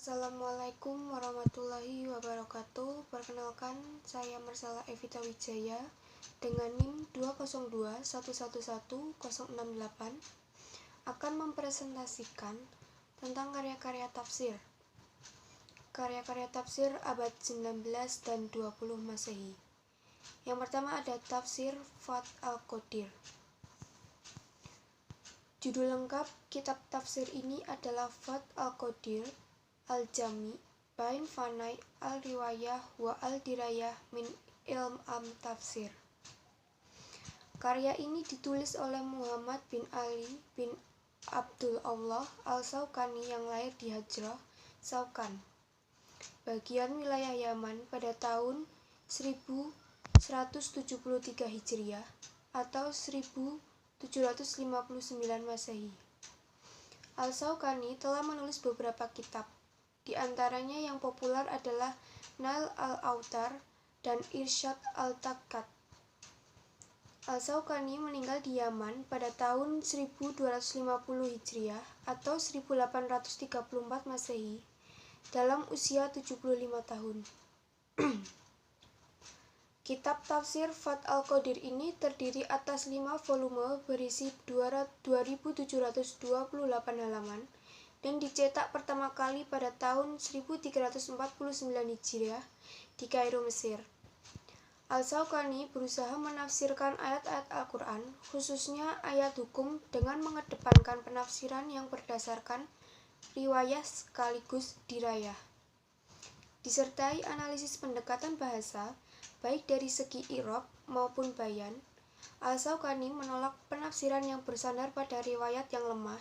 Assalamualaikum warahmatullahi wabarakatuh. Perkenalkan, saya Marsala Evita Wijaya dengan NIM 202111068 akan mempresentasikan tentang karya-karya tafsir. Karya-karya tafsir abad 19 dan 20 Masehi. Yang pertama ada tafsir Fath al-Qadir. Judul lengkap kitab tafsir ini adalah Fath al-Qadir Al-Jami' Bain Fanai Al-Riwayah wa Al-Dirayah min Ilm Tafsir. Karya ini ditulis oleh Muhammad bin Ali bin Abdul Allah Al-Sawqani yang lahir di Hajrah, Saukan, bagian wilayah Yaman pada tahun 1173 Hijriah atau 1759 Masehi. Al-Sawqani telah menulis beberapa kitab. Di antaranya yang populer adalah Nail al-Autar dan Irsyad al-Takat. Al-Sawqani meninggal di Yaman pada tahun 1250 Hijriah atau 1834 Masehi dalam usia 75 tahun. Kitab tafsir Fath al-Qadir ini terdiri atas 5 volume berisi 2728 halaman dan dicetak pertama kali pada tahun 1349 Hijriah di Kairo, Mesir. Al-Sawqani berusaha menafsirkan ayat-ayat Al-Quran, khususnya ayat hukum, dengan mengedepankan penafsiran yang berdasarkan riwayah sekaligus dirayah. Disertai analisis pendekatan bahasa, baik dari segi i'rab maupun bayan. Al-Sawqani menolak penafsiran yang bersandar pada riwayat yang lemah.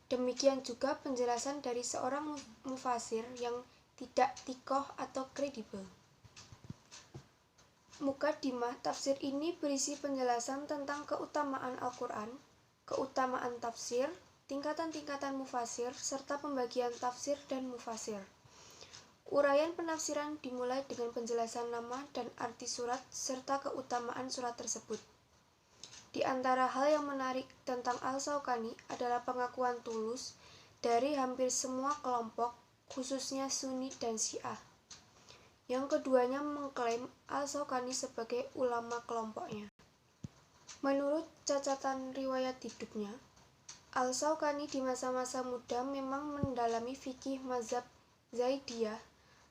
Demikian juga penjelasan dari seorang mufasir yang tidak thiqah atau kredibel. Muqaddimah tafsir ini berisi penjelasan tentang keutamaan Al-Quran, keutamaan tafsir, tingkatan-tingkatan mufasir, serta pembagian tafsir dan mufasir. Uraian penafsiran dimulai dengan penjelasan nama dan arti surat serta keutamaan surat tersebut. Di antara hal yang menarik tentang Al-Sawqani adalah pengakuan tulus dari hampir semua kelompok, khususnya Sunni dan Syiah. Yang keduanya mengklaim Al-Sawqani sebagai ulama kelompoknya. Menurut catatan riwayat hidupnya, Al-Sawqani di masa-masa muda memang mendalami fikih mazhab Zaidiyah,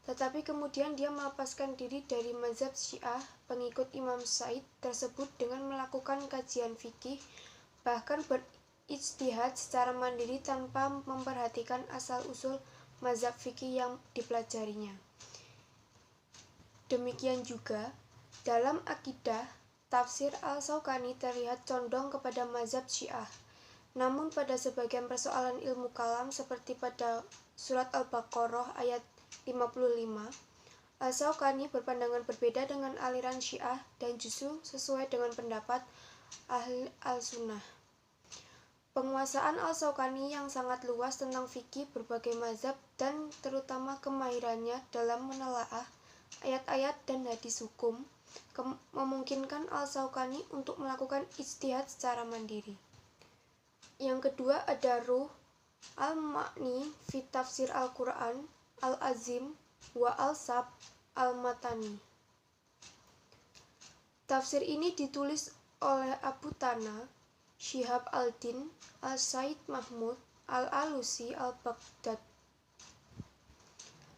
tetapi kemudian dia melepaskan diri dari mazhab Syiah pengikut Imam Sa'id tersebut dengan melakukan kajian fikih, bahkan berijtihad secara mandiri tanpa memperhatikan asal-usul mazhab fikih yang dipelajarinya. Demikian juga, dalam akidah, tafsir Al-Sawqani terlihat condong kepada mazhab Syiah. Namun pada sebagian persoalan ilmu kalam seperti pada surat Al-Baqarah ayat 55, Al-Sawqani berpandangan berbeda dengan aliran Syiah dan justru sesuai dengan pendapat ahli al-sunnah. Penguasaan Al-Sawqani yang sangat luas tentang fikih berbagai mazhab dan terutama kemahirannya dalam menelaah ayat-ayat dan hadis hukum memungkinkan Al-Sawqani untuk melakukan ijtihad secara mandiri. Yang kedua ada Ruh al-Ma'ni fi Tafsir Al-Quran Al-Azim wa Al-Sab Al-Matani. Tafsir ini ditulis oleh Abu Tana, Syihab al-Din, Al-Said Mahmud, Al-Alusi Al-Baghdad.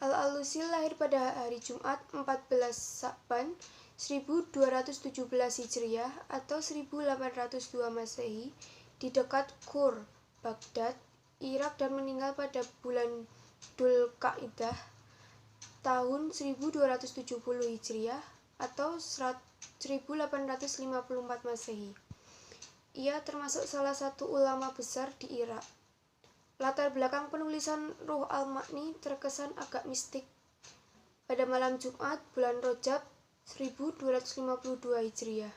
Al-Alusi lahir pada hari Jumat 14 Sa'ban 1217 Hijriah atau 1802 Masehi di dekat Qur, Baghdad, Irak dan meninggal pada bulan Dzulqa'dah tahun 1270 Hijriah atau 1854 Masehi. Ia termasuk salah satu ulama besar di Irak. Latar belakang penulisan Ruh al-Ma'ni terkesan agak mistik. Pada malam Jumat bulan Rajab 1252 Hijriah,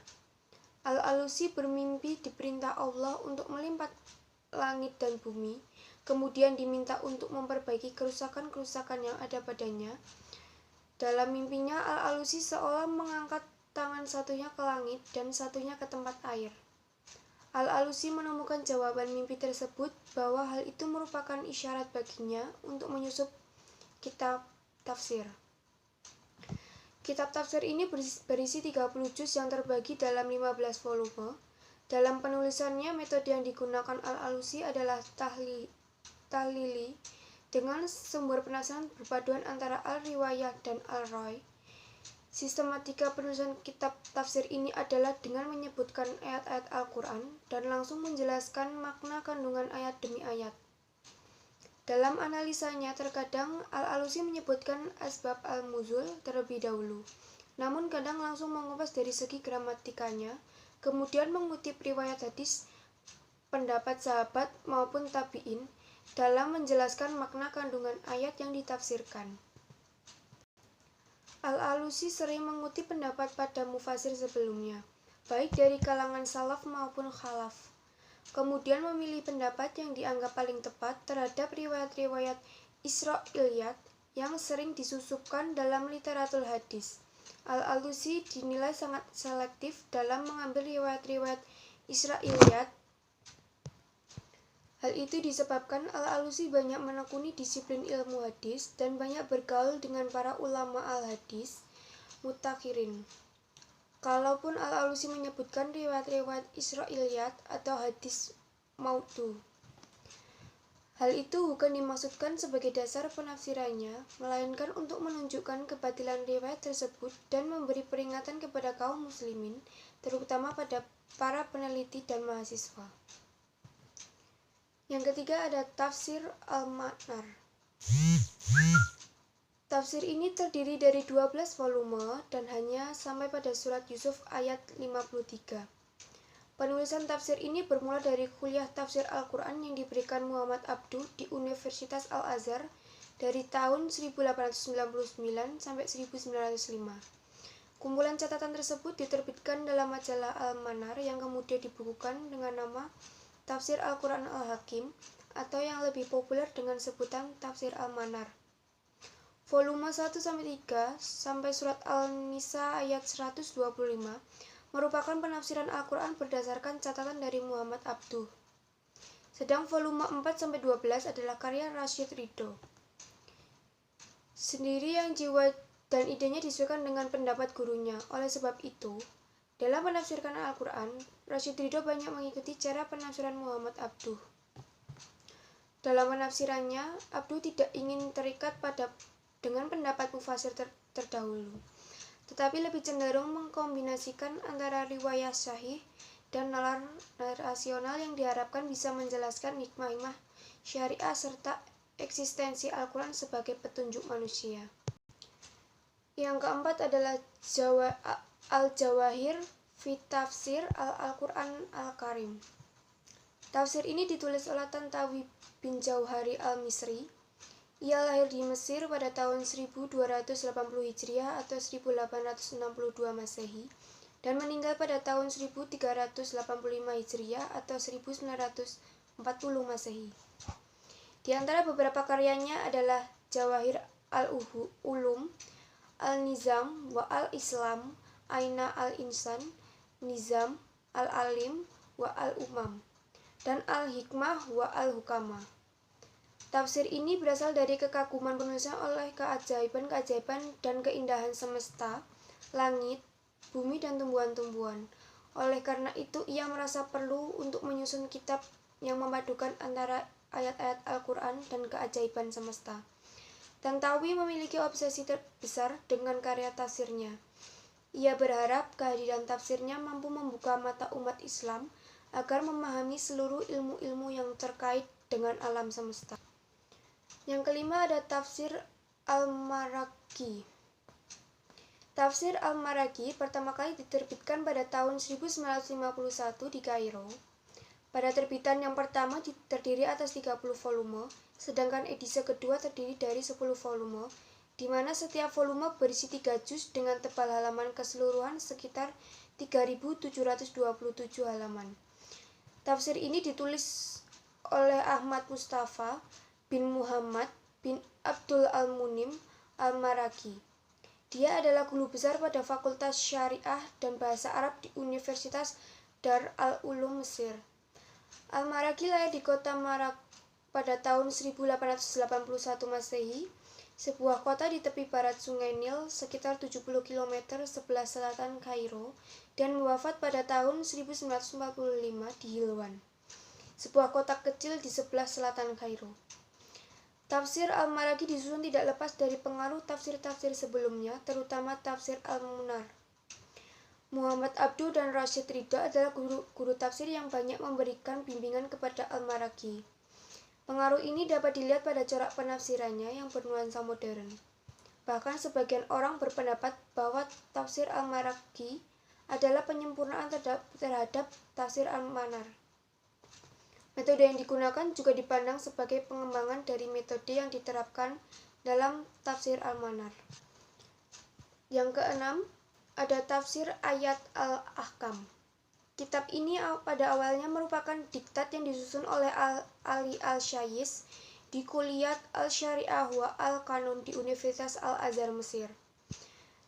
Al-Alusi bermimpi diperintah Allah untuk melipat langit dan bumi, kemudian diminta untuk memperbaiki kerusakan-kerusakan yang ada padanya. Dalam mimpinya, Al-Alusi seolah mengangkat tangan satunya ke langit dan satunya ke tempat air. Al-Alusi menemukan jawaban mimpi tersebut bahwa hal itu merupakan isyarat baginya untuk menyusup kitab tafsir. Kitab tafsir ini berisi 30 juz yang terbagi dalam 15 volume. Dalam penulisannya, metode yang digunakan Al-Alusi adalah tahlili dengan sumber penafsiran berpaduan antara Al-Riwayah dan Al-Rai. Sistematika penulisan kitab tafsir ini adalah dengan menyebutkan ayat-ayat Al-Quran dan langsung menjelaskan makna kandungan ayat demi ayat. Dalam analisanya, terkadang Al-Alusi menyebutkan asbab al-nuzul terlebih dahulu, namun kadang langsung mengupas dari segi gramatikanya, kemudian mengutip riwayat hadis, pendapat sahabat maupun tabi'in dalam menjelaskan makna kandungan ayat yang ditafsirkan. Al-Alusi sering mengutip pendapat pada mufasir sebelumnya, baik dari kalangan salaf maupun khalaf. Kemudian memilih pendapat yang dianggap paling tepat terhadap riwayat-riwayat Israiliyat yang sering disusupkan dalam literatur hadis. Al-Alusi dinilai sangat selektif dalam mengambil riwayat-riwayat Israiliyat. Hal itu disebabkan Al-Alusi banyak menekuni disiplin ilmu hadis dan banyak bergaul dengan para ulama al-hadis mutakhirin. Kalaupun Al-Alusi menyebutkan riwayat-riwayat Israiliyat atau hadis maudhu, hal itu bukan dimaksudkan sebagai dasar penafsirannya, melainkan untuk menunjukkan kebatilan riwayat tersebut dan memberi peringatan kepada kaum muslimin, terutama pada para peneliti dan mahasiswa. Yang ketiga ada tafsir Al-Manar. Tafsir ini terdiri dari 12 volume dan hanya sampai pada surat Yusuf ayat 53. Penulisan tafsir ini bermula dari kuliah tafsir Al-Quran yang diberikan Muhammad Abduh di Universitas Al-Azhar dari tahun 1899 sampai 1905. Kumpulan catatan tersebut diterbitkan dalam majalah Al-Manar yang kemudian dibukukan dengan nama Tafsir Al-Quran Al-Hakim atau yang lebih populer dengan sebutan Tafsir Al-Manar. Volume 1-3 sampai surat Al-Nisa ayat 125 merupakan penafsiran Al-Quran berdasarkan catatan dari Muhammad Abduh. Sedang volume 4-12 adalah karya Rashid Ridho sendiri yang jiwa dan idenya disesuaikan dengan pendapat gurunya. Oleh sebab itu, dalam menafsirkan Al-Quran, Rashid Ridho banyak mengikuti cara penafsiran Muhammad Abduh. Dalam penafsirannya, Abduh tidak ingin terikat dengan pendapat mufasir terdahulu, tetapi lebih cenderung mengkombinasikan antara riwayat sahih dan nalar rasional yang diharapkan bisa menjelaskan hikmah-hikmah syariah serta eksistensi Al-Quran sebagai petunjuk manusia. Yang keempat adalah Al-Jawahir fi Tafsir Al-Quran Al-Karim. Tafsir ini ditulis oleh Tantawi bin Jauhari Al-Misri. Ia lahir di Mesir pada tahun 1280 Hijriah atau 1862 Masehi dan meninggal pada tahun 1385 Hijriah atau 1940 Masehi. Di antara beberapa karyanya adalah Jawahir Al-Ulum, Al-Nizam wa Al-Islam, Aina Al-Insan, Nizam, Al-Alim wa Al-Umam, dan Al-Hikmah wa Al-Hukama. Tafsir ini berasal dari kekaguman penulisnya oleh keajaiban-keajaiban dan keindahan semesta, langit, bumi, dan tumbuhan-tumbuhan. Oleh karena itu, ia merasa perlu untuk menyusun kitab yang memadukan antara ayat-ayat Al-Quran dan keajaiban semesta. Tantawi memiliki obsesi terbesar dengan karya tafsirnya. Ia berharap kehadiran tafsirnya mampu membuka mata umat Islam agar memahami seluruh ilmu-ilmu yang terkait dengan alam semesta. Yang kelima ada Tafsir Al-Maraghi. Tafsir Al-Maraghi pertama kali diterbitkan pada tahun 1951 di Kairo. Pada terbitan yang pertama terdiri atas 30 volume, sedangkan edisi kedua terdiri dari 10 volume, di mana setiap volume berisi 3 juz dengan tebal halaman keseluruhan sekitar 3.727 halaman. Tafsir ini ditulis oleh Ahmad Mustafa bin Muhammad bin Abdul Al-Munim Al-Maraghi. Dia adalah guru besar pada Fakultas Syariah dan Bahasa Arab di Universitas Dar al-Ulum Mesir. Al-Maraghi lahir di kota Marag pada tahun 1881 Masehi. sebuah kota di tepi barat Sungai Nil sekitar 70 km sebelah selatan Kairo, dan wafat pada tahun 1945 di Hilwan, sebuah kota kecil di sebelah selatan Kairo. Tafsir Al-Maraghi disusun tidak lepas dari pengaruh tafsir-tafsir sebelumnya, terutama tafsir Al-Munar. Muhammad Abduh dan Rashid Ridha adalah guru tafsir yang banyak memberikan bimbingan kepada Al-Maraghi. Pengaruh ini dapat dilihat pada corak penafsirannya yang bernuansa modern. Bahkan sebagian orang berpendapat bahwa tafsir Al-Maraghi adalah penyempurnaan terhadap tafsir Al-Manar. Metode yang digunakan juga dipandang sebagai pengembangan dari metode yang diterapkan dalam tafsir Al-Manar. Yang keenam, ada tafsir ayat Al-Ahkam. Kitab ini pada awalnya merupakan diktat yang disusun oleh Ali Al-Shayis di Kulliyat Al-Syariah wa Al-Qanun di Universitas Al-Azhar, Mesir.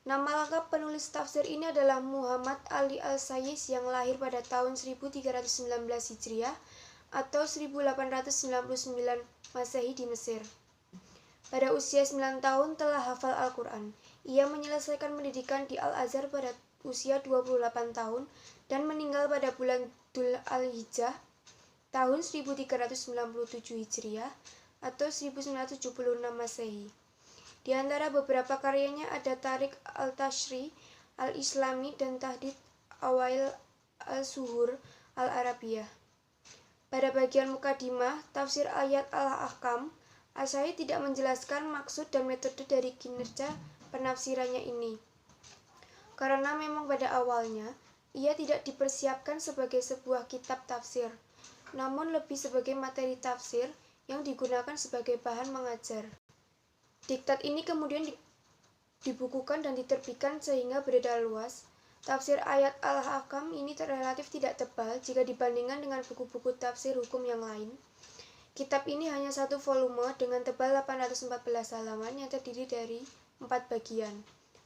Nama lengkap penulis tafsir ini adalah Muhammad Ali Al-Shayis yang lahir pada tahun 1319 Hijriah atau 1899 Masehi di Mesir. Pada usia 9 tahun telah hafal Al-Quran. Ia menyelesaikan pendidikan di Al-Azhar pada usia 28 tahun dan meninggal pada bulan Dhul Al-Hijjah tahun 1397 Hijriah atau 1976 Masehi. Di antara beberapa karyanya ada Tarik Al-Tashri Al-Islami dan Tahdid Awail Al-Suhur Al-Arabiyah. Pada bagian mukadimah, tafsir ayat Al-Ahkam, Al-Shayis tidak menjelaskan maksud dan metode dari kinerja penafsirannya ini. Karena memang pada awalnya, ia tidak dipersiapkan sebagai sebuah kitab tafsir, namun lebih sebagai materi tafsir yang digunakan sebagai bahan mengajar. Diktat ini kemudian dibukukan dan diterbitkan sehingga beredar luas. Tafsir ayat Al-Ahkam ini relatif tidak tebal jika dibandingkan dengan buku-buku tafsir hukum yang lain. Kitab ini hanya satu volume dengan tebal 814 halaman yang terdiri dari 4 bagian.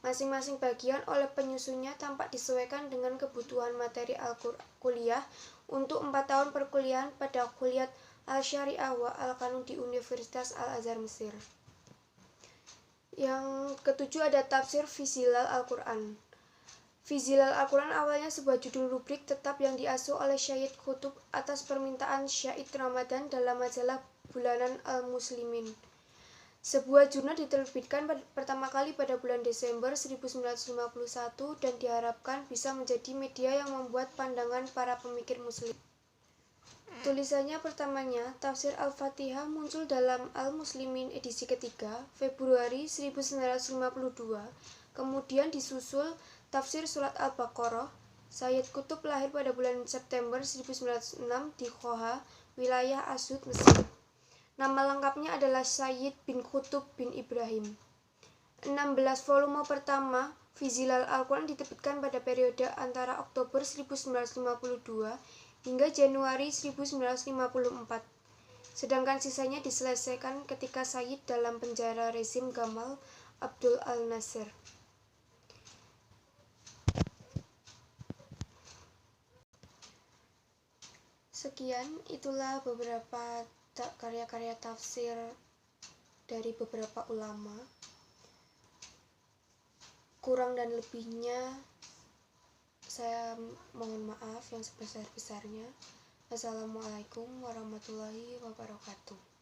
Masing-masing bagian oleh penyusunnya tampak disesuaikan dengan kebutuhan materi kuliah untuk 4 tahun perkuliahan pada Kulliyat Al-Syariah wa Al-Qanun di Universitas Al-Azhar, Mesir. Yang ketujuh ada tafsir fi Zilal Al-Quran. Fi Zilal Al-Quran awalnya sebuah judul rubrik tetap yang diasuh oleh Syed Qutb atas permintaan Syed Ramadan dalam majalah bulanan Al-Muslimin. Sebuah jurnal diterbitkan pertama kali pada bulan Desember 1951 dan diharapkan bisa menjadi media yang membuat pandangan para pemikir muslim. Tulisannya pertamanya, Tafsir Al-Fatihah, muncul dalam Al-Muslimin edisi ketiga, Februari 1952, kemudian disusul Tafsir Surat Al-Baqarah. Syed Qutb lahir pada bulan September 1906 di Khoha, wilayah Asud, Mesir. Nama lengkapnya adalah Syed bin Qutb bin Ibrahim. 16 volume pertama Fi Zilal Al-Quran diterbitkan pada periode antara Oktober 1952 hingga Januari 1954. Sedangkan sisanya diselesaikan ketika Syed dalam penjara rezim Gamal Abdul Al-Nasir. Sekian, itulah beberapa karya-karya tafsir dari beberapa ulama. Kurang dan lebihnya saya mohon maaf yang sebesar-besarnya. Assalamualaikum warahmatullahi wabarakatuh.